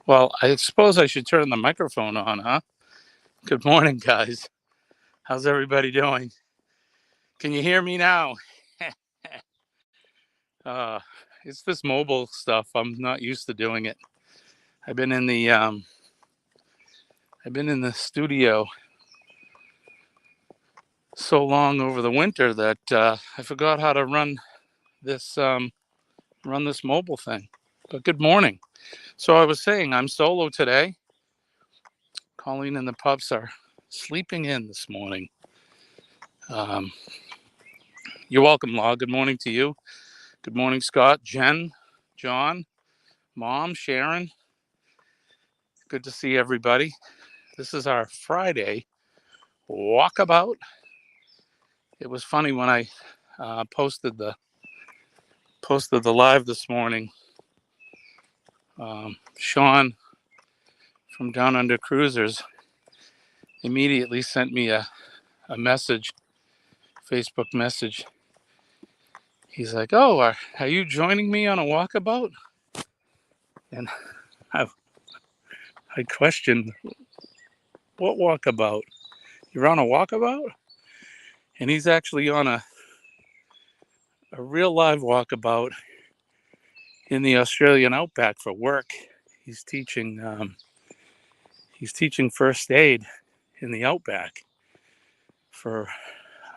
Well, I suppose I should turn the microphone on, huh? Good morning, guys. How's everybody doing? Can you hear me now? uh, it's this mobile stuff. I'm not used to doing it. I've been in the um, I've been in the studio so long over the winter that I forgot how to this run this mobile thing. But good morning. So I was saying I'm solo today. Colleen and the pups are sleeping in this morning. Um, you're welcome, Law. Good morning to you. Good morning, Scott, Jen, John, Mom, Sharon. Good to see everybody. This is our Friday walkabout. It was funny when I posted the live this morning. Sean from Down Under Cruisers immediately sent me a message, Facebook message. He's like, "Oh, are you joining me on a walkabout?" And I, I questioned, "What walkabout? You're on a walkabout?" And he's actually on a real live walkabout in the Australian outback for work. He's teaching he's teaching first aid in the outback for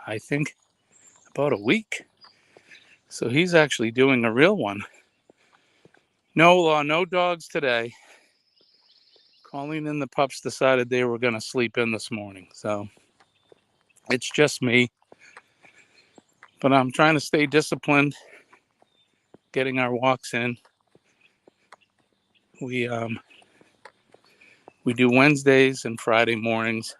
I think about a week. So he's actually doing a real one. No law, no dogs today. Colleen and the pups decided they were going to sleep in this morning. So it's just me. But I'm trying to stay disciplined, getting our walks in. We um, we do Wednesdays and Friday mornings.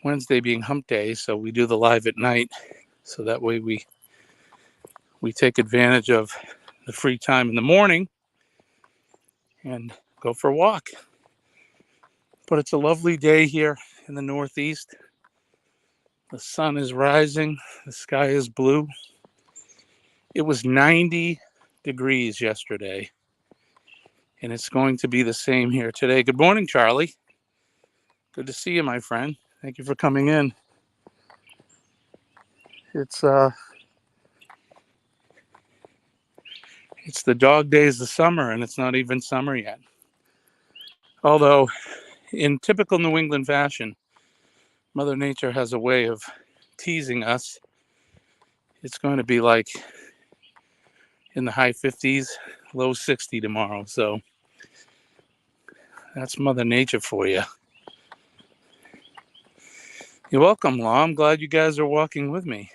Wednesday being hump day, so we do the live at night. So that way we take advantage of the free time in the morning and go for a walk. But it's a lovely day here in the Northeast. The sun is rising, the sky is blue. It was 90 degrees yesterday, and it's going to be the same here today. Good morning, Charlie. Good to see you, my friend. Thank you for coming in. It's it's the dog days of summer, and it's not even summer yet. Although, in typical New England fashion, Mother Nature has a way of teasing us. It's going to be like in the high 50s, low 60 tomorrow. So that's Mother Nature for you. You're welcome, Law. I'm glad you guys are walking with me.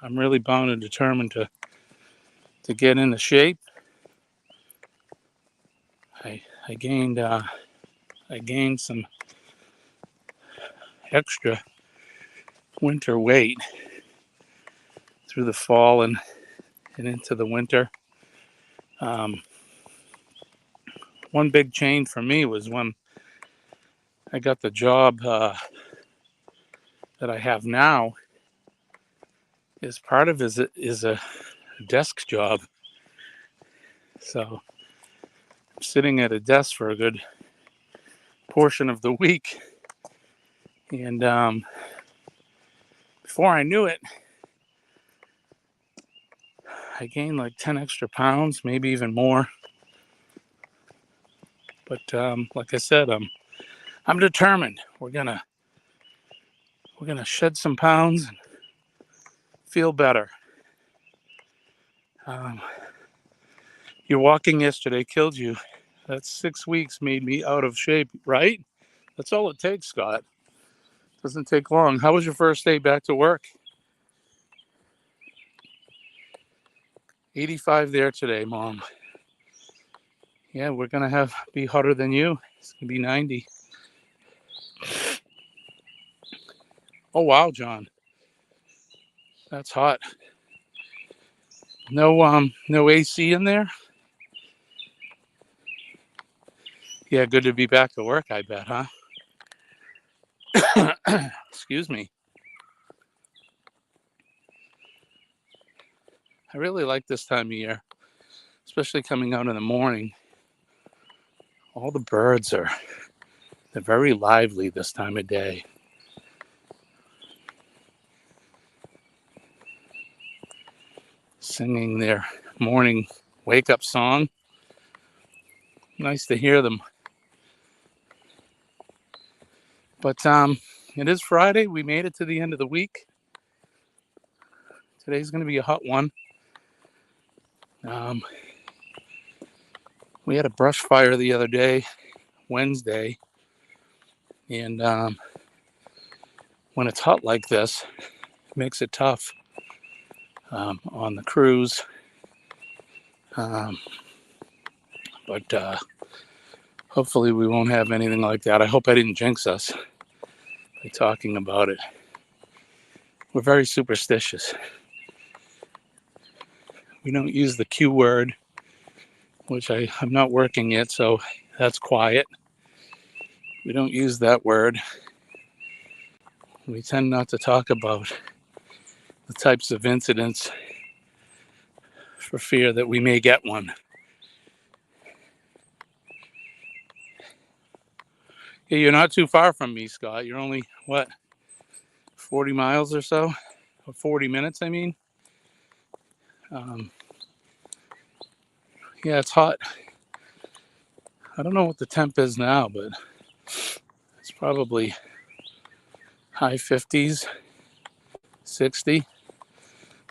I'm really bound and determined to get into shape. I gained some extra winter weight through the fall and into the winter. Um, one big change for me was when I got the job that I have now. Is part of it is a desk job. So I'm sitting at a desk for a good portion of the week. And before I knew it, I gained like 10 extra pounds, maybe even more. But like I said, I'm determined. We're gonna shed some pounds and feel better. Um, your walking yesterday killed you. That 6 weeks made me out of shape, right? That's all it takes, Scott. Doesn't take long. How was your first day back to work? 85 there today, Mom. Yeah, we're gonna be hotter than you. It's gonna be 90. Oh wow, John, that's hot. No AC in there. Yeah, good to be back to work. I bet, huh? Excuse me. I really like this time of year. especially coming out in the morning. All the birds they're very lively this time of day. Singing their morning wake-up song. Nice to hear them. But it is Friday. We made it to the end of the week. Today's going to be a hot one. We had a brush fire the other day, Wednesday, and when it's hot like this, it makes it tough on the cruise. But hopefully we won't have anything like that. I hope I didn't jinx us by talking about it. We're very superstitious. We don't use the Q word, which I'm not working yet, so that's quiet. We don't use that word. We tend not to talk about the types of incidents for fear that we may get one. Yeah, you're not too far from me, Scott. You're only, 40 miles or so? Or 40 minutes, I mean. Yeah, it's hot. I don't know what the temp is now, but it's probably high 50s, 60.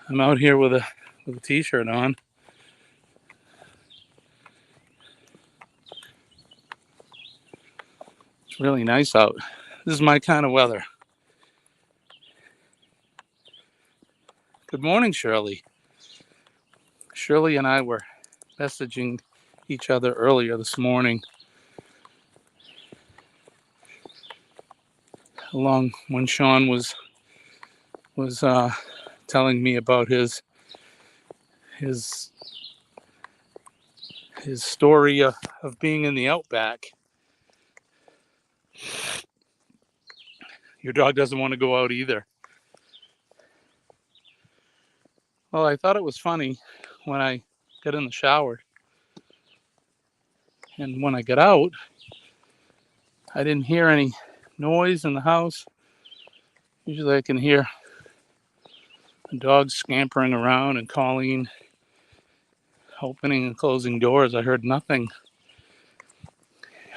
I'm out here with a t-shirt on. It's really nice out. This is my kind of weather. Good morning, Shirley. Shirley and I were messaging each other earlier this morning along when Sean was telling me about his story of being in the outback. Your dog doesn't want to go out either. Well, I thought it was funny when I got in the shower, and when I got out, I didn't hear any noise in the house. Usually I can hear the dogs scampering around and calling, opening and closing doors. I heard nothing.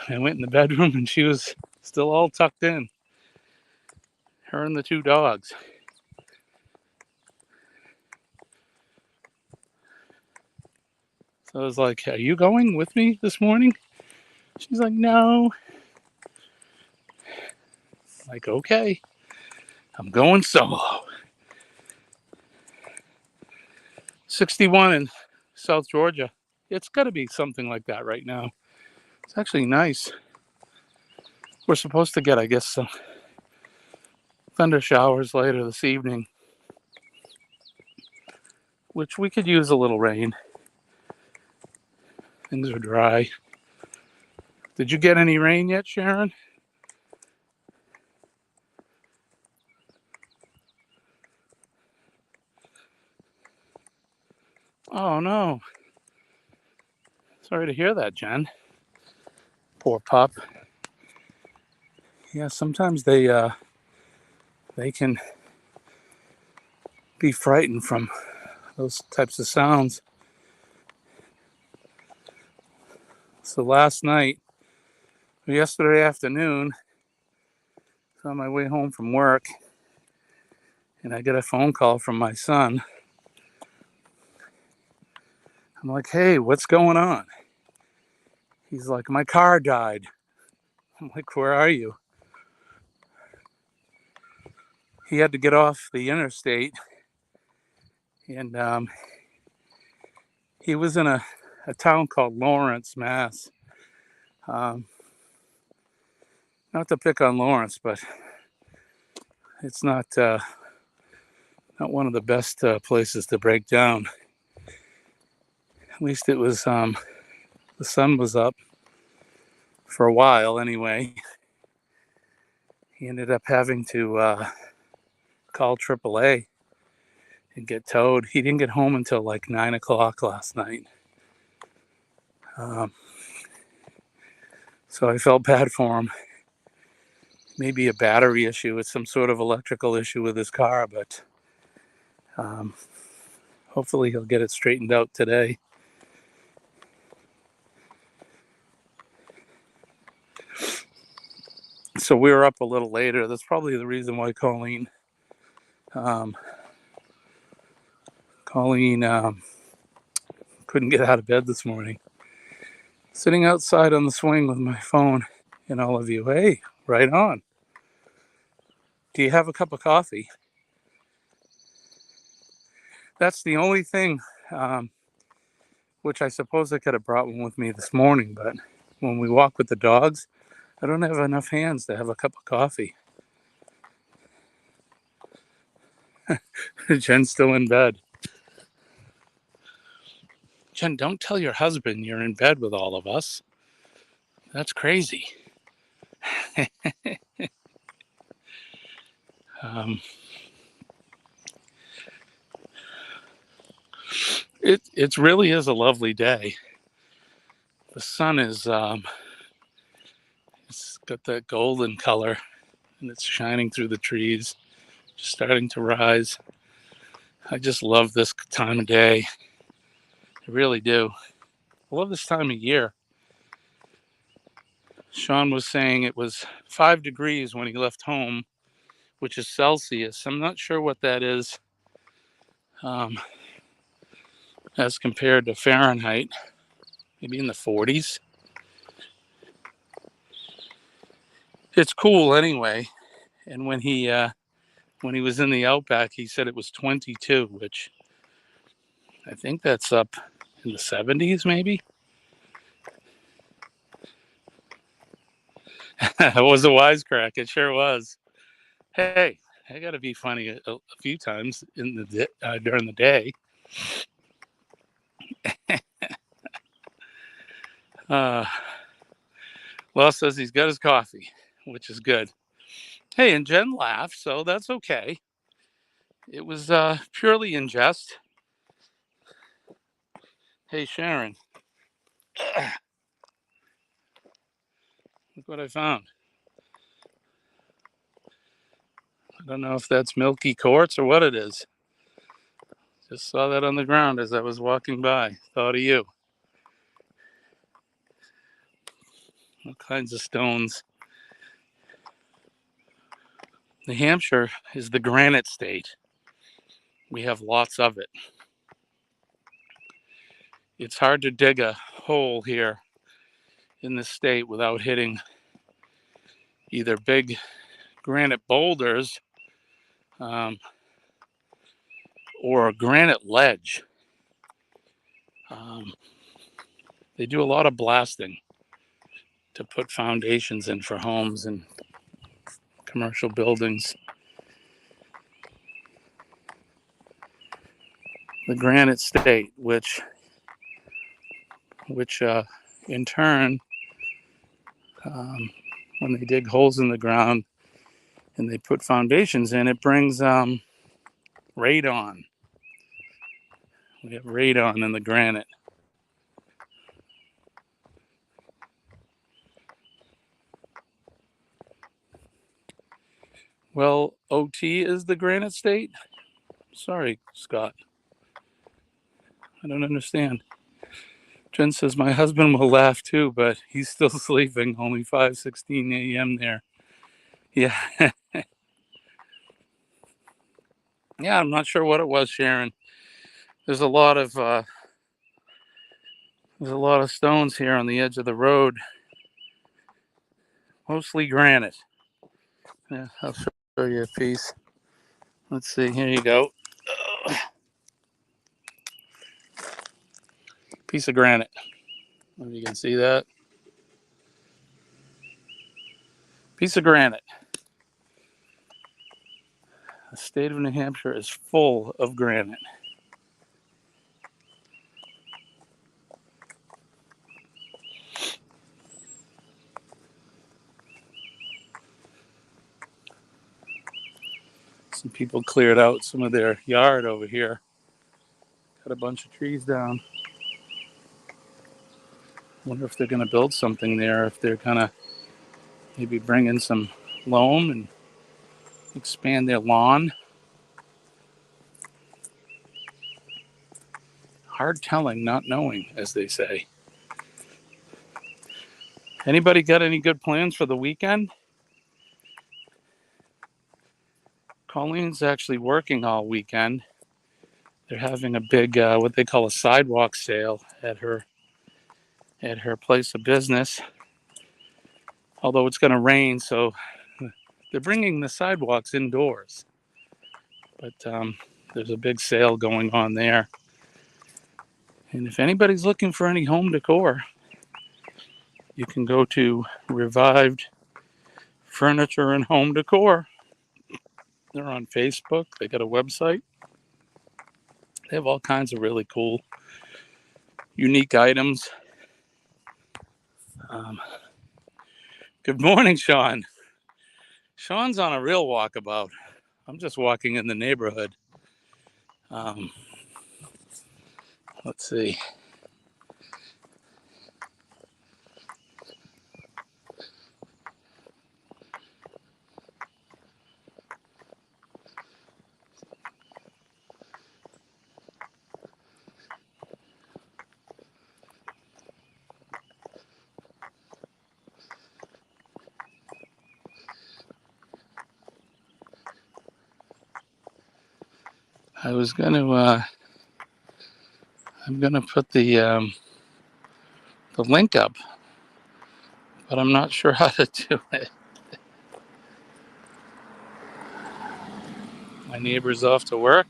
I went in the bedroom and she was still all tucked in, her and the two dogs. So I was like, "Are you going with me this morning?" She's like, "No." I'm like, "Okay, I'm going solo." 61 in South Georgia. It's got to be something like that right now. It's actually nice. We're supposed to get, I guess, some thunder showers later this evening, which we could use a little rain. Things are dry. Did you get any rain yet, Sharon? Oh no. Sorry to hear that, Jen. Poor pup. Yeah, sometimes they can be frightened from those types of sounds. So last night, yesterday afternoon, I was on my way home from work, and I get a phone call from my son. I'm like, "Hey, what's going on?" He's like, "My car died." I'm like, "Where are you?" He had to get off the interstate, and he was in a town called Lawrence, Mass. Not to pick on Lawrence, but it's not one of the best places to break down. At least it was. The sun was up for a while anyway. He ended up having to call AAA and get towed. He didn't get home until like 9 o'clock last night. Um, so I felt bad for him. Maybe a battery issue. It's some sort of electrical issue with his car, but hopefully he'll get it straightened out today. So we were up a little later. That's probably the reason why Colleen couldn't get out of bed this morning. Sitting outside on the swing with my phone, and all of you, hey, right on. Do you have a cup of coffee? That's the only thing, which I suppose I could have brought one with me this morning, but when we walk with the dogs, I don't have enough hands to have a cup of coffee. Jen's still in bed. Jen, don't tell your husband you're in bed with all of us. That's crazy. It really is a lovely day. The sun is it's got that golden color, and it's shining through the trees, just starting to rise. I just love this time of day. I really do. I love this time of year. Sean was saying it was 5 degrees when he left home, which is Celsius. I'm not sure what that is as compared to Fahrenheit, maybe in the 40s. It's cool anyway. And when he was in the outback, he said it was 22, which I think that's up in the 70s, maybe. That was a wisecrack. It sure was. Hey, I got to be funny a few times in the during the day. Loss says he's got his coffee, which is good. Hey, and Jen laughed, so that's okay. It was purely in jest. Hey, Sharon, look what I found. I don't know if that's milky quartz or what it is. Just saw that on the ground as I was walking by. Thought of you. All kinds of stones. New Hampshire is the granite state. We have lots of it. It's hard to dig a hole here in this state without hitting either big granite boulders or a granite ledge. They do a lot of blasting to put foundations in for homes and commercial buildings. The granite state, which in turn, when they dig holes in the ground and they put foundations in, it brings radon. We have radon in the granite. Well, OT is the granite state? Sorry, Scott. I don't understand. Jen says my husband will laugh too, but he's still sleeping. Only 5:16 a.m. there. Yeah. Yeah, I'm not sure what it was, Sharon. There's a lot of stones here on the edge of the road. Mostly granite. Yeah, I'll show you a piece. Let's see. Here you go. Piece of granite. If you can see that. Piece of granite. The state of New Hampshire is full of granite. Some people cleared out some of their yard over here. Cut a bunch of trees down. Wonder if they're going to build something there, if they're going to maybe bring in some loam and expand their lawn. Hard telling, not knowing, as they say. Anybody got any good plans for the weekend? Colleen's actually working all weekend. They're having a big, what they call a sidewalk sale at her place of business. Although it's going to rain, so they're bringing the sidewalks indoors. But there's a big sale going on there. And if anybody's looking for any home decor, you can go to Revived Furniture and Home Decor. They're on Facebook. They got a website. They have all kinds of really cool, unique items. Good morning, Sean. Sean's on a real walkabout. I'm just walking in the neighborhood. Let's see. I was gonna. I'm gonna put the link up, but I'm not sure how to do it. My neighbor's off to work.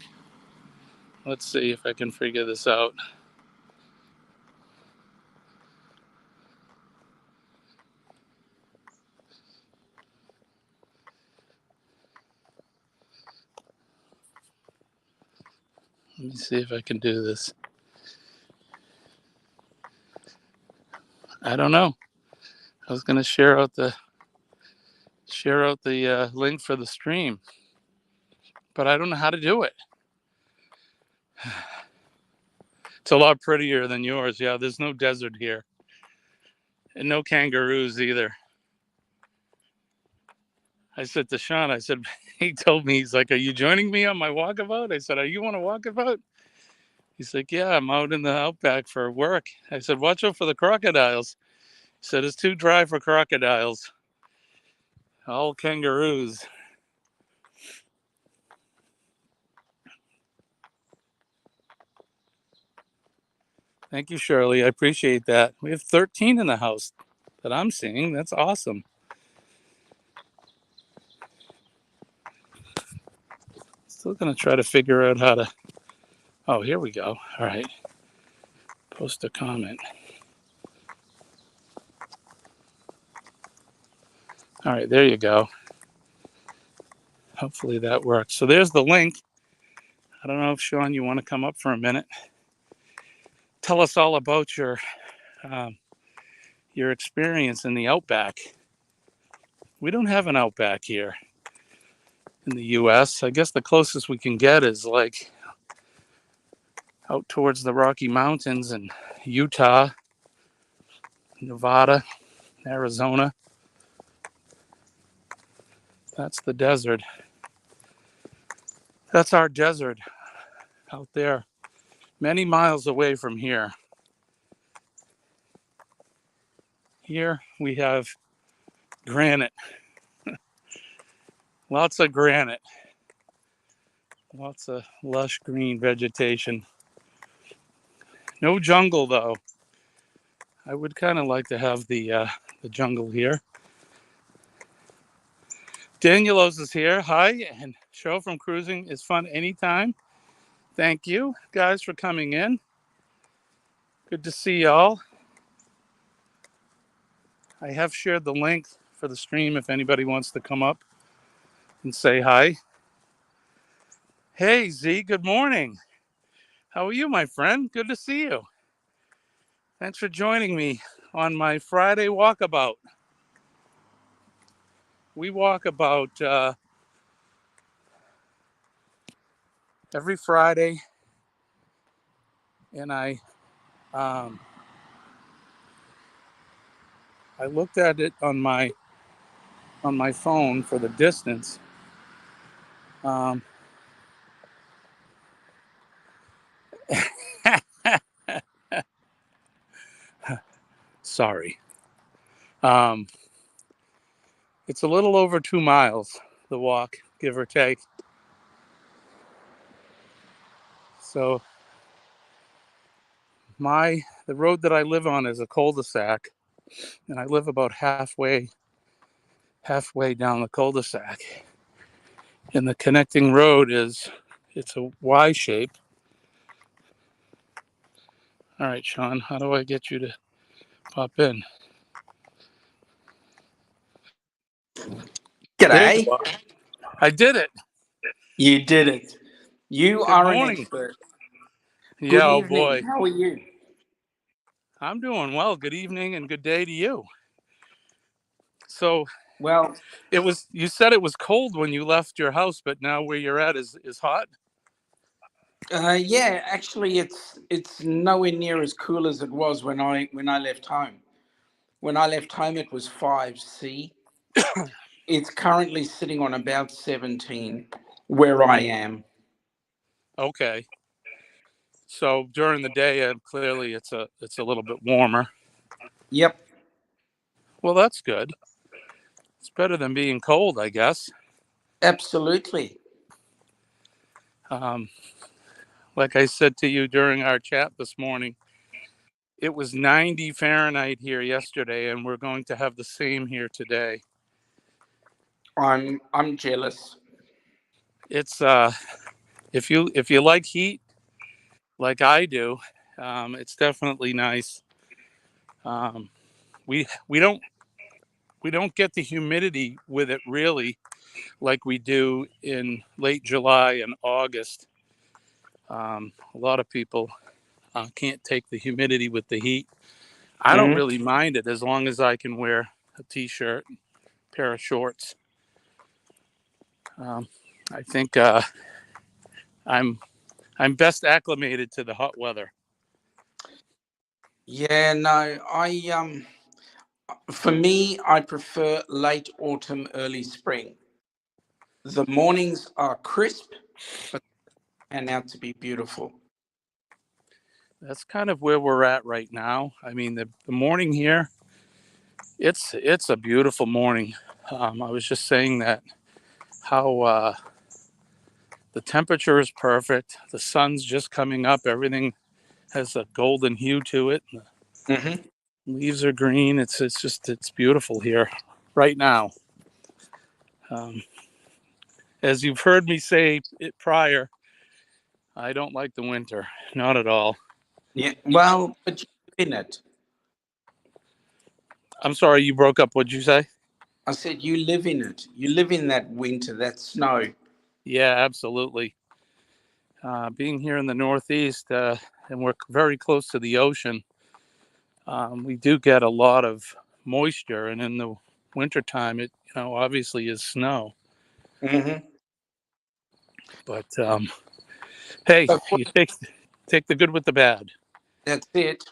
Let's see if I can figure this out. Let me see if I can do this. I don't know. I was gonna share out the link for the stream, but I don't know how to do it. It's a lot prettier than yours. Yeah, there's no desert here, and no kangaroos either. I said to Sean, he told me, he's like, "Are you joining me on my walkabout?" I said, "Are you on a walkabout?" He's like, "Yeah, I'm out in the outback for work." I said, "Watch out for the crocodiles." He said, "It's too dry for crocodiles. All kangaroos." Thank you, Shirley. I appreciate that. We have 13 in the house that I'm seeing. That's awesome. Still going to try to figure out how to. Oh, here we go. All right. Post a comment. All right, there you go. Hopefully that works. So there's the link. I don't know if Sean, you want to come up for a minute. Tell us all about your experience in the outback. We don't have an outback here in the U.S. I guess the closest we can get is like out towards the Rocky Mountains and Utah, Nevada, Arizona. That's the desert. That's our desert out there, many miles away from here. Here we have granite, lots of granite, lots of lush green vegetation. No jungle though. I would kind of like to have the jungle here. Danielos is here. Hi, and show from cruising is fun anytime. Thank you guys for coming in. Good to see y'all. I have shared the link for the stream if anybody wants to come up and say hi. Hey Z, good morning. How are you, my friend? Good to see you. Thanks for joining me on my Friday walkabout. We walk about every Friday, and I I looked at it on my phone for the distance. Um, sorry. Um, it's a little over 2 miles, the walk, give or take. So the road that I live on is a cul-de-sac, and I live about halfway down the cul-de-sac. And the connecting road it's a Y shape. All right, Sean, how do I get you to pop in? There you G'day. are. I did it. You did it. You Good are an morning. expert. Good Yeah, oh evening. boy. How are you? I'm doing well. Good evening and good day to you. So Well, you said it was cold when you left your house, but now where you're at is hot. yeah, actually, it's nowhere near as cool as it was when I left home. When I left home, it was 5C. It's currently sitting on about 17 where I am. Okay. So during the day, clearly it's a little bit warmer. Yep, Well, that's good. It's better than being cold, I guess. absolutely. Um, like I said to you during our chat this morning, it was 90 Fahrenheit here yesterday, and we're going to have the same here today. I'm jealous. It's if you like heat like I do, it's definitely nice. Um, we don't get the humidity with it really like we do in late July and August. A lot of people can't take the humidity with the heat. I don't Mhm. really mind it as long as I can wear a t-shirt, pair of shorts. Um, I think I'm I'm best acclimated to the hot weather. Yeah, no, for me, I prefer late autumn, early spring. The mornings are crisp, but turn out to be beautiful. That's kind of where we're at right now. I mean, the morning here, it's a beautiful morning. I was just saying that how the temperature is perfect. The sun's just coming up. Everything has a golden hue to it. The Hmm. leaves are green. It's beautiful here right now. Um, as you've heard me say it prior, I don't like the winter, not at all. Yeah, well, but you live in it. I'm sorry, you broke up. What'd you say? I said you live in it. You live in that winter, that snow. Yeah, absolutely. Being here in the Northeast, and we're very close to the ocean, we do get a lot of moisture, and in the wintertime, it obviously is snow. Hmm. But hey, So you take the good with the bad. that's it.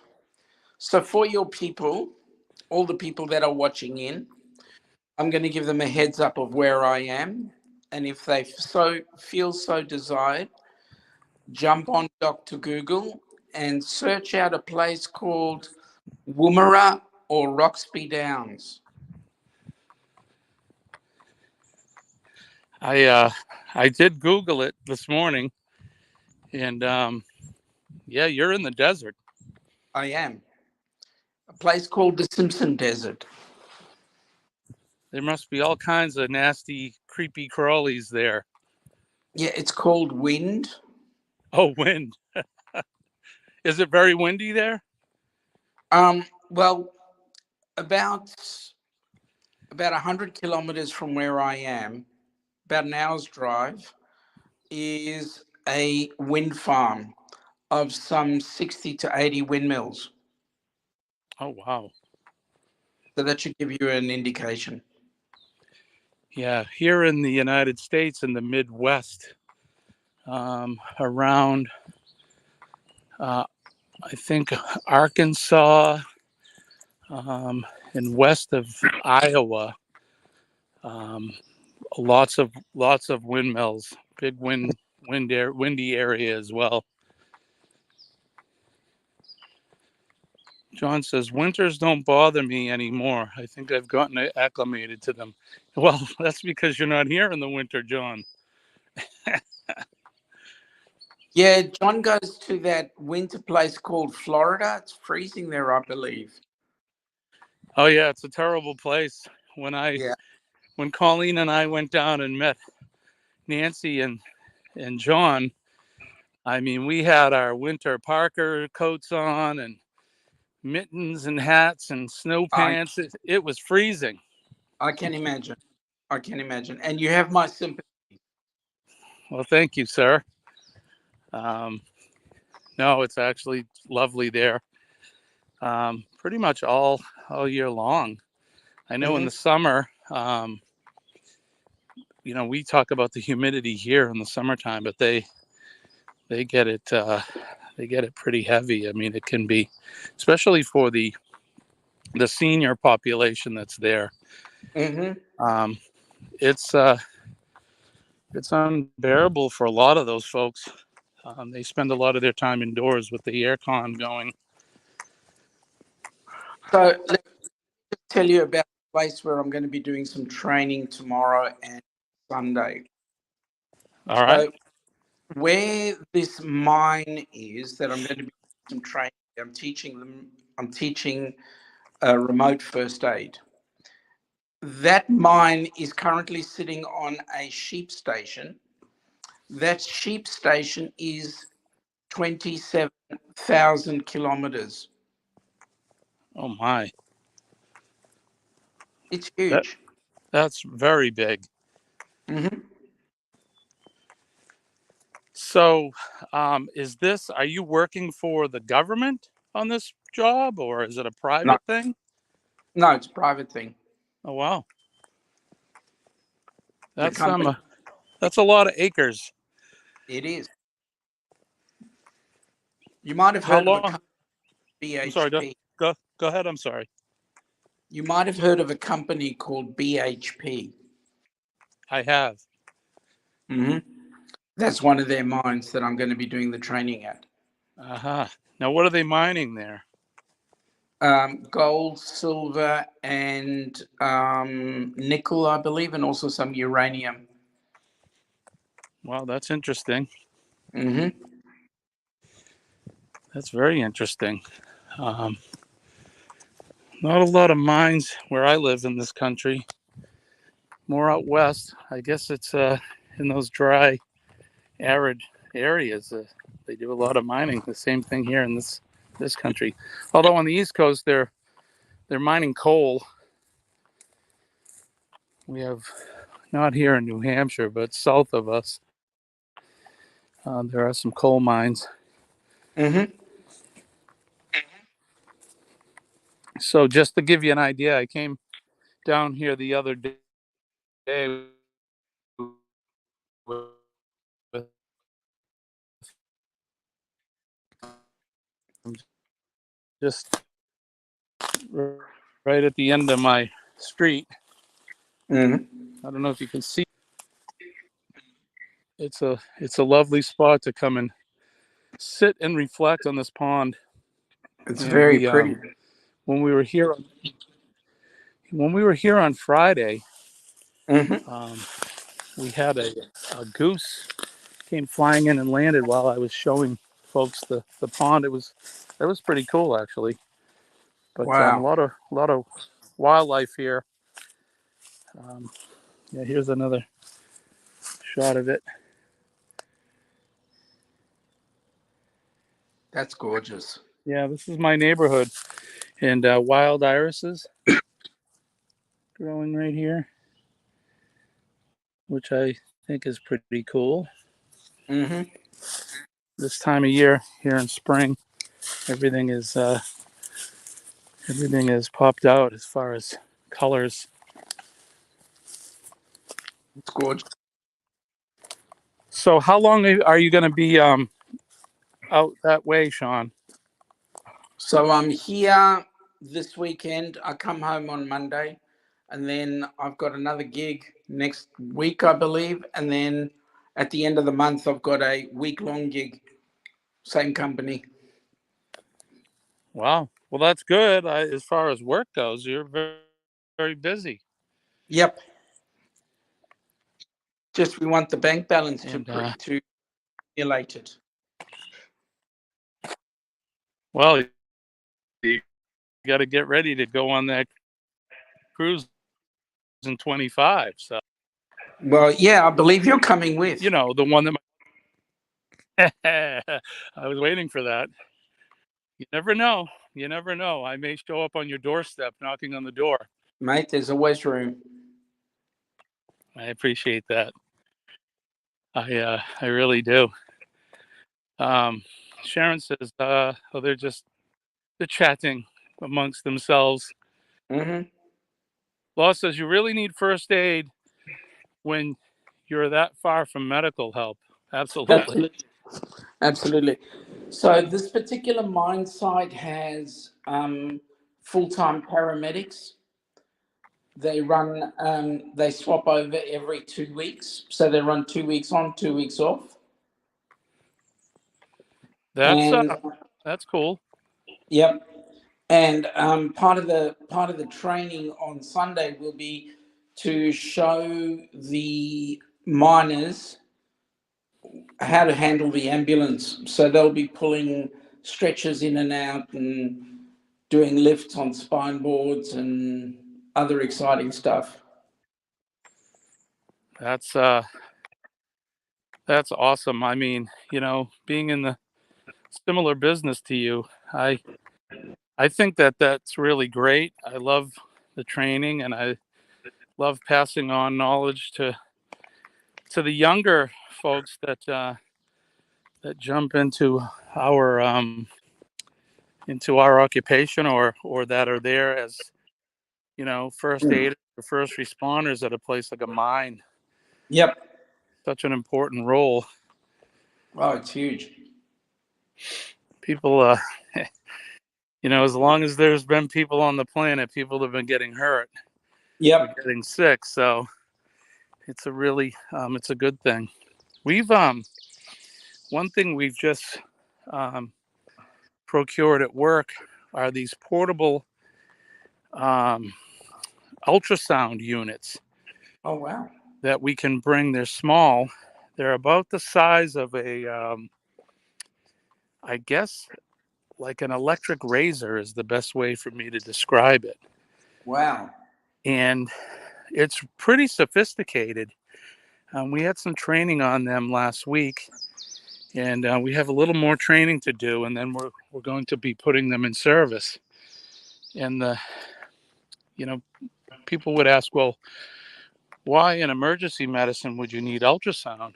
So for your people, all the people that are watching in, I'm going to give them a heads up of where I am, and if they feel so desired, jump on Dr. Google and search out a place called Woomera or Roxby Downs. I I did Google it this morning, and yeah, you're in the desert. I am. A place called the Simpson Desert. There must be all kinds of nasty, creepy crawlies there. Yeah, it's called Wind. Oh, wind. Is it very windy there? Well, about 100 kilometers from where I am, about an hour's drive, is a wind farm of some 60 to 80 windmills. Oh, wow. So that should give you an indication. Yeah, here in the United States, in the Midwest, around I think Arkansas, um, and west of Iowa. Lots of windmills, big windy area as well. John says winters don't bother me anymore. I think I've gotten acclimated to them. Well, that's because you're not here in the winter, John. Yeah, John goes to that winter place called Florida. It's freezing there, I believe. Oh yeah, it's a terrible place. Yeah. When Colleen and I went down and met Nancy and John, I mean, we had our winter Parker coats on and mittens and hats and snow I pants. It was freezing. I can imagine. I can imagine. And you have my sympathy. Well, thank you, sir. No, it's actually lovely there. Pretty much all year long. I know in the summer, we talk about the humidity here in the summertime, but they get it pretty heavy. I mean, it can be, especially for the senior population that's there. Mm-hmm. It's unbearable for a lot of those folks. They spend a lot of their time indoors with the air con going. So let me just tell you about the place where I'm going to be doing some training tomorrow and Sunday. All right. So where this mine is that I'm going to be doing some training, I'm teaching remote first aid. That mine is currently sitting on a sheep station. That sheep station is 27,000 kilometers. Oh my. It's huge. That's very big. Mm-hmm. So, are you working for the government on this job, or is it a private thing? No, it's a private thing. Oh wow, The that's company. that's a lot of acres. It is. You might have How heard of a long? company, I'm sorry. BHP. Go ahead. I'm sorry. You might have heard of a company called BHP. I have. Mm-hmm. That's one of their mines that I'm going to be doing the training at. Uh-huh. Now, what are they mining there? Gold, silver, and nickel, I believe, and also some uranium. Wow, that's interesting. Mm-hmm. That's very interesting. Not a lot of mines where I live in this country. More out west. I guess it's in those dry, arid areas. They do a lot of mining. The same thing here in this country. Although on the East Coast, they're mining coal. We have, not here in New Hampshire, but south of us, there are some coal mines. Mm-hmm. So just to give you an idea, I came down here the other day with just right at the end of my street. Mm-hmm. I don't know if you can see. It's a lovely spot to come and sit and reflect on this pond. It's And very pretty. when we were here on Friday, Mm-hmm. we had a goose came flying in and landed while I was showing folks the pond. That was pretty cool actually. But a Wow. lot of wildlife here. Yeah, here's another shot of it. That's gorgeous. Yeah, this is my neighborhood, and wild irises growing right here, which I think is pretty cool. Mm-hmm. This time of year here in spring, everything is popped out as far as colors. It's gorgeous. So, how long are you going to be out that way, Sean? So I'm here this weekend. I come home on Monday, and then I've got another gig next week, I believe. And then at the end of the month, I've got a week-long gig, same company. Wow. Well, that's good. As far as work goes, you're very, very busy. Yep. Just we want the bank balance And to accumulate it. well, you got to get ready to go on that cruise in 25. So, Well, yeah, I believe you're coming with. you know, the one that I was waiting for that. You never know. You never know. I may show up on your doorstep knocking on the door. Mate, there's always room. I appreciate that. I really do. Sharon says, oh, they're chatting amongst themselves. Mm-hmm. Law says you really need first aid when you're that far from medical help. Absolutely. Absolutely. So this particular mine site has full-time paramedics. They run, they swap over every 2 weeks. So they run 2 weeks on, 2 weeks off. And That's cool. yep. And part of the training on Sunday will be to show the miners how to handle the ambulance. So they'll be pulling stretchers in and out and doing lifts on spine boards and other exciting stuff. That's awesome. I mean, you know, being in the similar business to you, I think that that's really great. I love the training, and I love passing on knowledge to the younger folks that jump into our occupation, or that are there as, you know, first aiders or first responders at a place like a mine. Yep. Such an important role. Oh, it's huge. People, you know, as long as there's been people on the planet, people have been getting hurt. Yep. Getting sick. So it's a really, it's a good thing. We've, one thing we've just procured at work are these portable ultrasound units. Oh, wow. That we can bring. They're small. They're about the size of a, I guess, like an electric razor is the best way for me to describe it. Wow. And it's pretty sophisticated. We had some training on them last week, and we have a little more training to do, and then we're going to be putting them in service. And you know, people would ask, well, why in emergency medicine would you need ultrasound?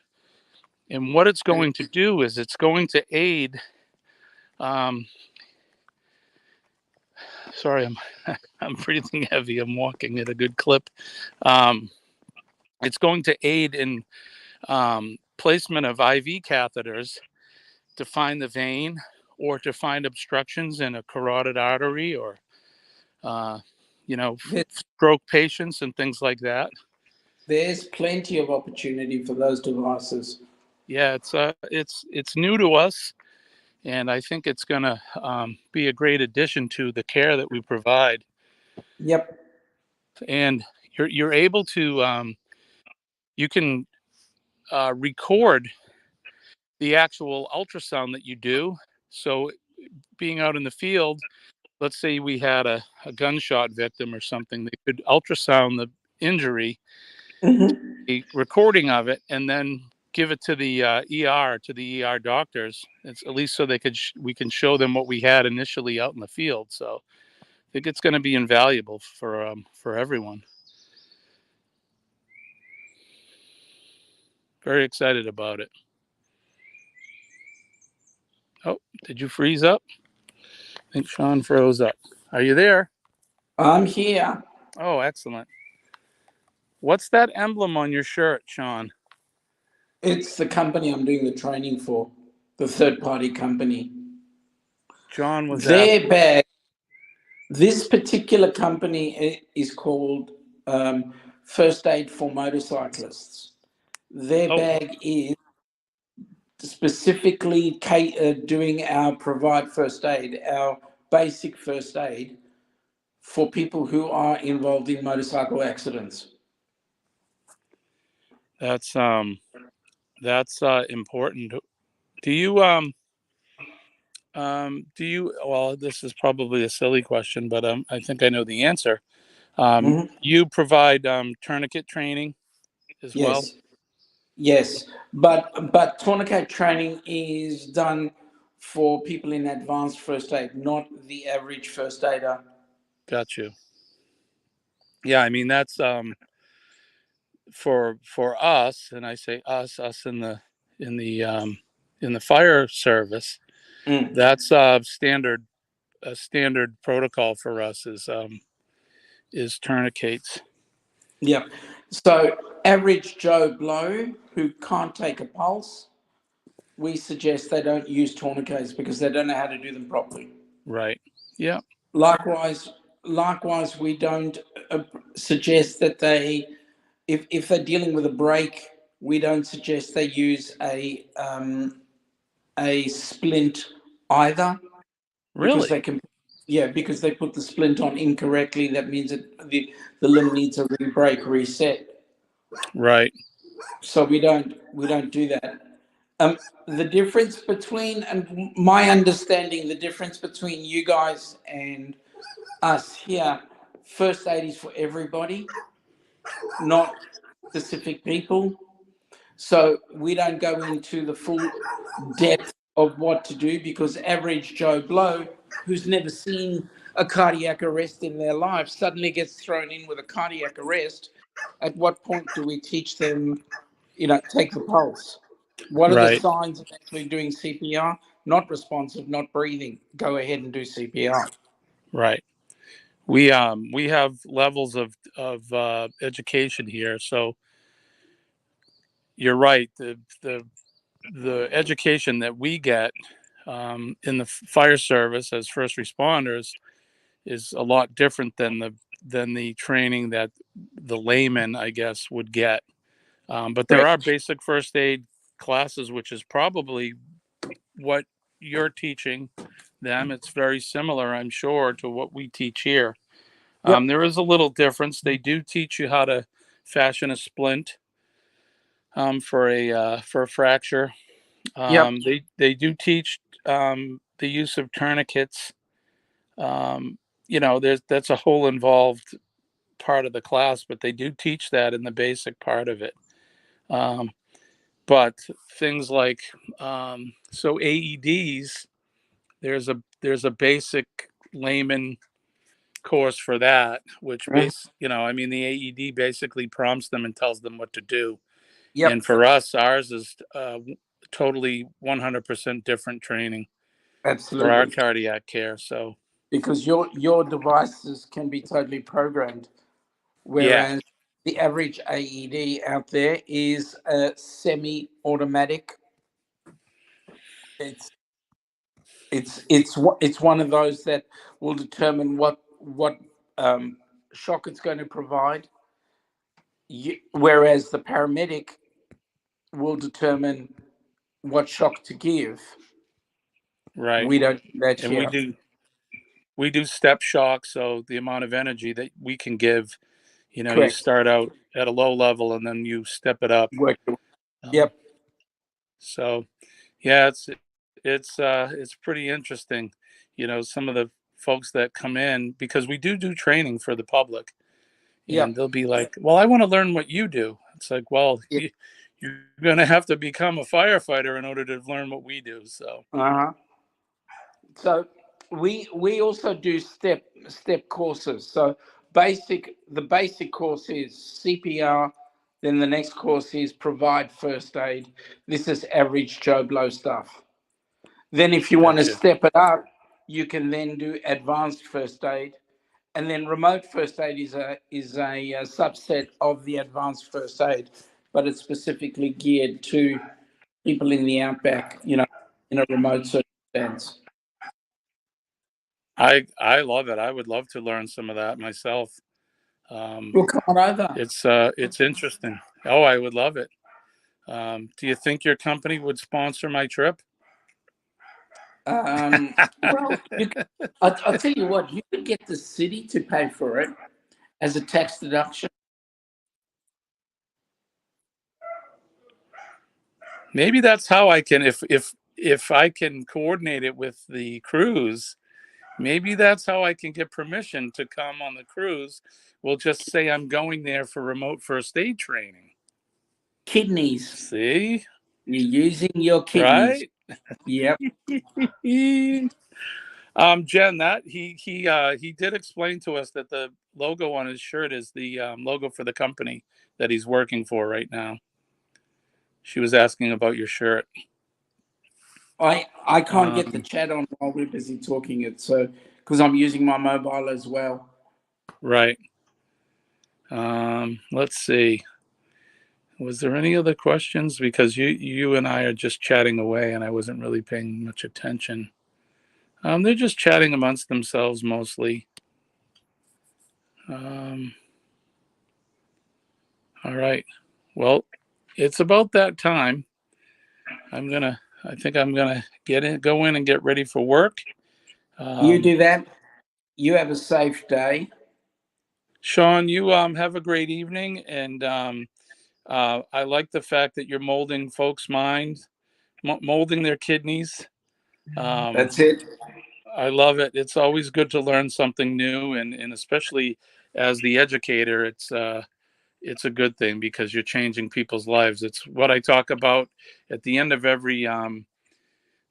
And what it's going to do is it's going to aid. Sorry, I'm breathing heavy. I'm walking at a good clip. It's going to aid in placement of IV catheters to find the vein, or to find obstructions in a carotid artery, or you know, stroke patients and things like that. There's plenty of opportunity for those devices. Yeah, it's new to us, and I think it's going to be a great addition to the care that we provide. Yep. And you're able to you can record the actual ultrasound that you do. So being out in the field, let's say we had a gunshot victim or something, they could ultrasound the injury, a recording of it, and then give it to the ER, to the ER doctors. It's at least so they could we can show them what we had initially out in the field. So I think it's going to be invaluable for everyone. Very excited about it. Oh, did you freeze up? I think Sean froze up. Are you there? I'm here. Oh, excellent. What's that emblem on your shirt, Sean? It's the company I'm doing the training for, the third-party company. John was their bag. This particular company is called First Aid for Motorcyclists. Their Oh, bag is specifically doing our provide first aid, our basic first aid for people who are involved in motorcycle accidents. that's important. Do you well, this is probably a silly question, but I think I know the answer. Mhm. You provide tourniquet training as well? Yes, yes, but tourniquet training is done for people in advanced first aid, not the average first aider. Got you. Yeah, I mean that's for us, and I say us in the in the fire service. Mm. That's standard. A standard protocol for us is tourniquets. Yep. So average Joe Blow who can't take a pulse, we suggest they don't use tourniquets because they don't know how to do them properly. Right. Yeah. Likewise, likewise, we don't suggest that they, if they're dealing with a break, we don't suggest they use a splint either, because Really. they can, yeah, because they put the splint on incorrectly. That means that the limb needs a re-break reset. Right. So we don't do that. The difference between, and my understanding, the difference between you guys and us here, first aid is for everybody, not specific people. So we don't go into the full depth of what to do, because average Joe Blow, who's never seen a cardiac arrest in their life, suddenly gets thrown in with a cardiac arrest. At what point do we teach them, take the pulse? What are the Right. signs of actually doing CPR? Not responsive, not breathing. Go ahead and do CPR. Right. We have levels of education here, so you're right. The education that we get in the fire service as first responders is a lot different than the training that the layman, I guess, would get. But there are Correct. basic first aid classes, which is probably what you're teaching them. It's very similar, I'm sure, to what we teach here. Yep. There is a little difference. They do teach you how to fashion a splint for a fracture. Yep. They do teach the use of tourniquets. There's that's a whole involved part of the class, but they do teach that in the basic part of it. Um, but things like so AEDs, there's a basic layman course for that, which Mhm. I mean, the AED basically prompts them and tells them what to do. Yep. And for us, ours is totally 100% different training for our Absolutely. cardiac care. So Because your devices can be totally programmed, yeah, whereas the average AED out there is a semi-automatic. It's it's one of those that will determine what shock it's going to provide. Whereas the paramedic will determine what shock to give. right. We don't do that And we here. do step shock, so the amount of energy that we can give, you Correct. start out at a low level and then you step it up. Work. Um, Yep. so yeah, it's pretty interesting. Some of the folks that come in, because we do training for the public, and Yep. they'll be like, "Well, I want to learn what you do." It's like, well, Yeah. you're gonna have to become a firefighter in order to learn what we do. So Uh-huh. So we also do step courses. So the basic course is CPR. Then the next course is provide first aid. This is average Joe Blow stuff. Then if you want to gotcha. step it up, you can then do advanced first aid. And then remote first aid is a subset of the advanced first aid, but it's specifically geared to people in the outback, in a remote circumstance. I love it. I would love to learn some of that myself. Well, come on over. It's interesting. Oh, I would love it. Do you think your company would sponsor my trip? Well, I'll tell you what, you could get the city to pay for it as a tax deduction. Maybe that's how I can, if I can coordinate it with the cruise, maybe that's how I can get permission to come on the cruise. We'll just say I'm going there for remote first aid training. Kidneys. See? You're using your kidneys. Right? Yep. Jen, that he did explain to us that the logo on his shirt is the logo for the company that he's working for right now. She was asking about your shirt. I can't get the chat on while we're busy talking it, so because I'm using my mobile as well. Right. Let's see. Was there any other questions? Because you and I are just chatting away, and I wasn't really paying much attention. They're just chatting amongst themselves mostly. All right. Well, it's about that time. I think I'm gonna go in and get ready for work. You do that. You have a safe day. Sean, you have a great evening, and I like the fact that you're molding folks' minds, molding their kidneys. That's it. I love it. It's always good to learn something new, and especially as the educator, it's a good thing because you're changing people's lives. It's what I talk about at the end of every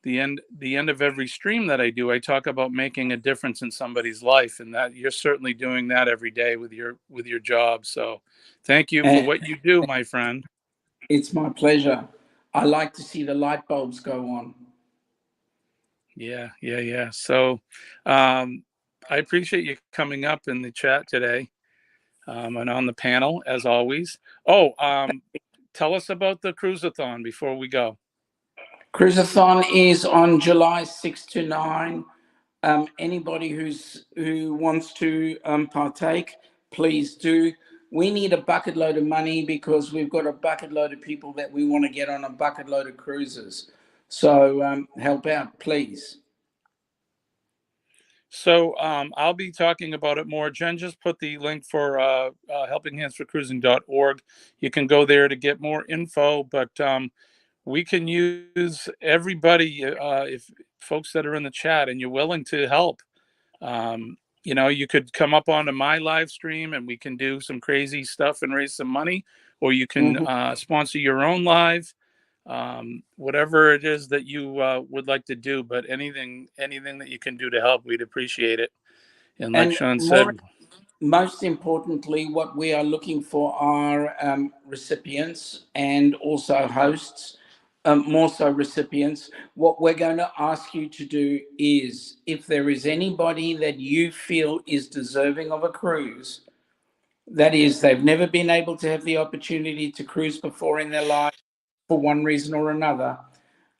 the end of every stream that I do. I talk about making a difference in somebody's life, and that you're certainly doing that every day with your job. So, thank you for what you do, my friend. It's my pleasure. I like to see the light bulbs go on. Yeah. So, I appreciate you coming up in the chat today, and on the panel as always. Oh, tell us about the cruiseathon before we go. Cruiseathon is on July 6 to 9. Anybody who wants to partake, please do. We need a bucket load of money because we've got a bucket load of people that we want to get on a bucket load of cruises. So help out, please. So I'll be talking about it more. Jen just put the link for helpinghandsforcruising.org. You can go there to get more info, but we can use everybody, if folks that are in the chat and you're willing to help. You could come up onto my live stream and we can do some crazy stuff and raise some money, or you can sponsor your own live. Whatever it is that you would like to do, but anything that you can do to help, we'd appreciate it. And like Sean said, most importantly, what we are looking for are recipients and also hosts, more so recipients. What we're going to ask you to do is, if there is anybody that you feel is deserving of a cruise, that is, they've never been able to have the opportunity to cruise before in their life for one reason or another,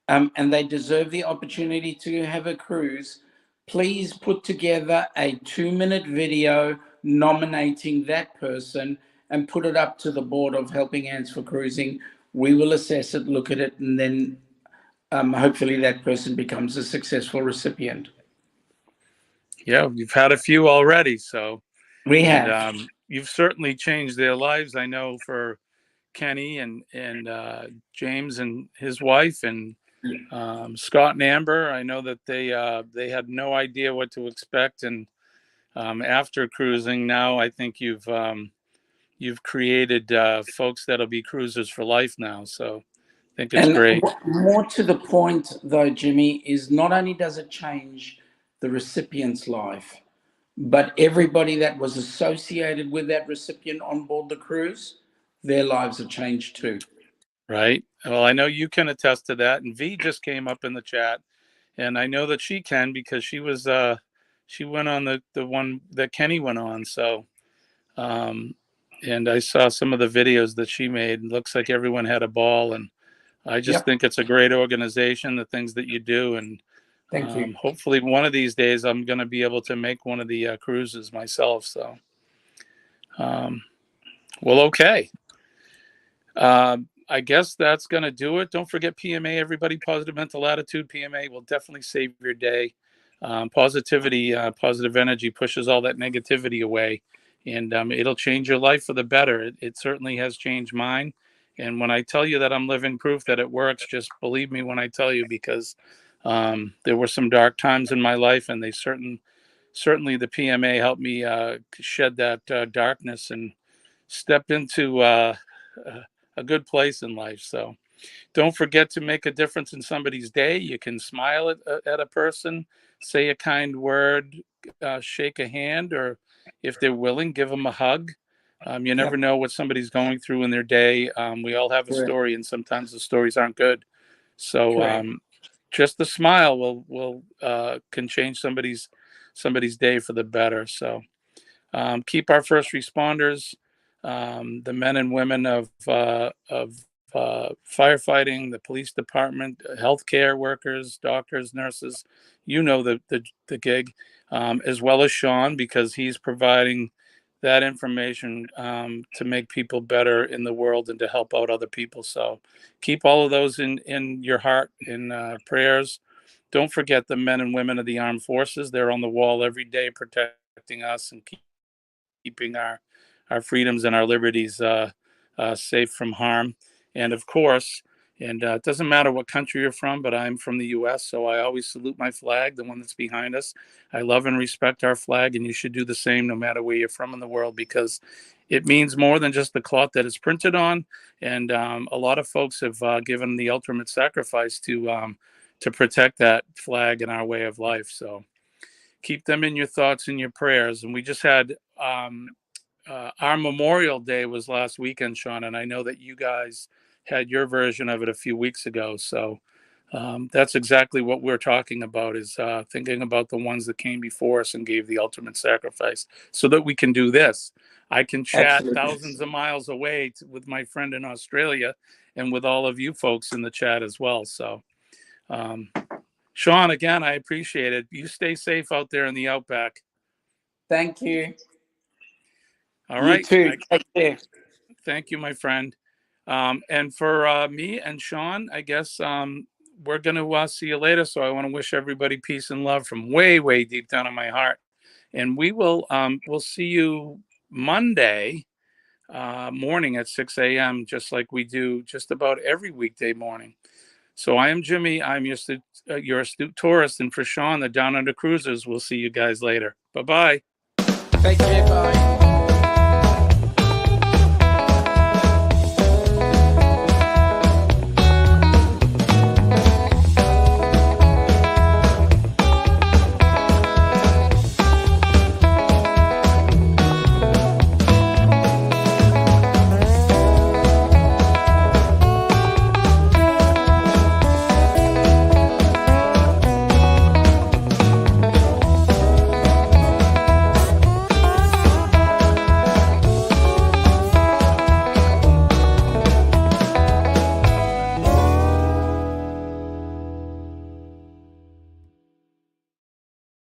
and they deserve the opportunity to have a cruise, please put together a 2-minute video nominating that person and put it up to the board of Helping Hands for Cruising. We will assess it, look at it, and then hopefully that person becomes a successful recipient. Yeah, we've had a few already, so we have. You've certainly changed their lives. I know for Kenny and James and his wife and Scott and Amber. I know that they had no idea what to expect, and after cruising, now I think you've created folks that'll be cruisers for life now. So I think it's great. More to the point, though, Jimmy, is not only does it change the recipient's life, but everybody that was associated with that recipient on board the cruise, their lives have changed too. Right. Well, I know you can attest to that. And V just came up in the chat, and I know that she can because she was she went on the one that Kenny went on. So and I saw some of the videos that she made. It looks like everyone had a ball, and I just think it's a great organization, the things that you do, and Thank you. Hopefully one of these days I'm going to be able to make one of the cruises myself. So, well, okay. I guess that's going to do it. Don't forget PMA, everybody. Positive mental attitude. PMA will definitely save your day. Positivity, positive energy pushes all that negativity away, and it'll change your life for the better. It certainly has changed mine. And when I tell you that I'm living proof that it works, just believe me when I tell you, because there were some dark times in my life, and they certainly the PMA helped me shed that darkness and step into a good place in life. So don't forget to make a difference in somebody's day. You can smile at a person, say a kind word, shake a hand, or if they're willing, give them a hug. You never Yep. know what somebody's going through in their day. We all have a Correct. story, and sometimes the stories aren't good. So Correct. just a smile will can change somebody's day for the better. So keep our first responders, the men and women of firefighting, the police department, healthcare workers, doctors, nurses. You know the gig, as well as Sean, because he's providing that information to make people better in the world and to help out other people. So keep all of those in your heart, in prayers. Don't forget the men and women of the armed forces. They're on the wall every day protecting us and keeping our freedoms and our liberties safe from harm. And of course, and it doesn't matter what country you're from, but I'm from the U.S., so I always salute my flag, the one that's behind us. I love and respect our flag, and you should do the same no matter where you're from in the world, because it means more than just the cloth that it's printed on. And a lot of folks have given the ultimate sacrifice to protect that flag and our way of life. So keep them in your thoughts and your prayers. And we just had our Memorial Day was last weekend, Sean, and I know that you guys had your version of it a few weeks ago. So that's exactly what we're talking about, is thinking about the ones that came before us and gave the ultimate sacrifice so that we can do this. I can chat Absolutely. thousands of miles away with my friend in Australia and with all of you folks in the chat as well. So, Sean, again, I appreciate it. You stay safe out there in the outback. Thank you. All You right. too. Take care. Thank you, my friend. And for me and Sean, I guess we're going to see you later. So I want to wish everybody peace and love from way, way deep down in my heart. And we'll see you Monday morning at 6 a.m., just like we do just about every weekday morning. So I am Jimmy. I'm your astute tourist. And for Sean, the Down Under Cruisers, we'll see you guys later. Bye-bye. Take care. Bye.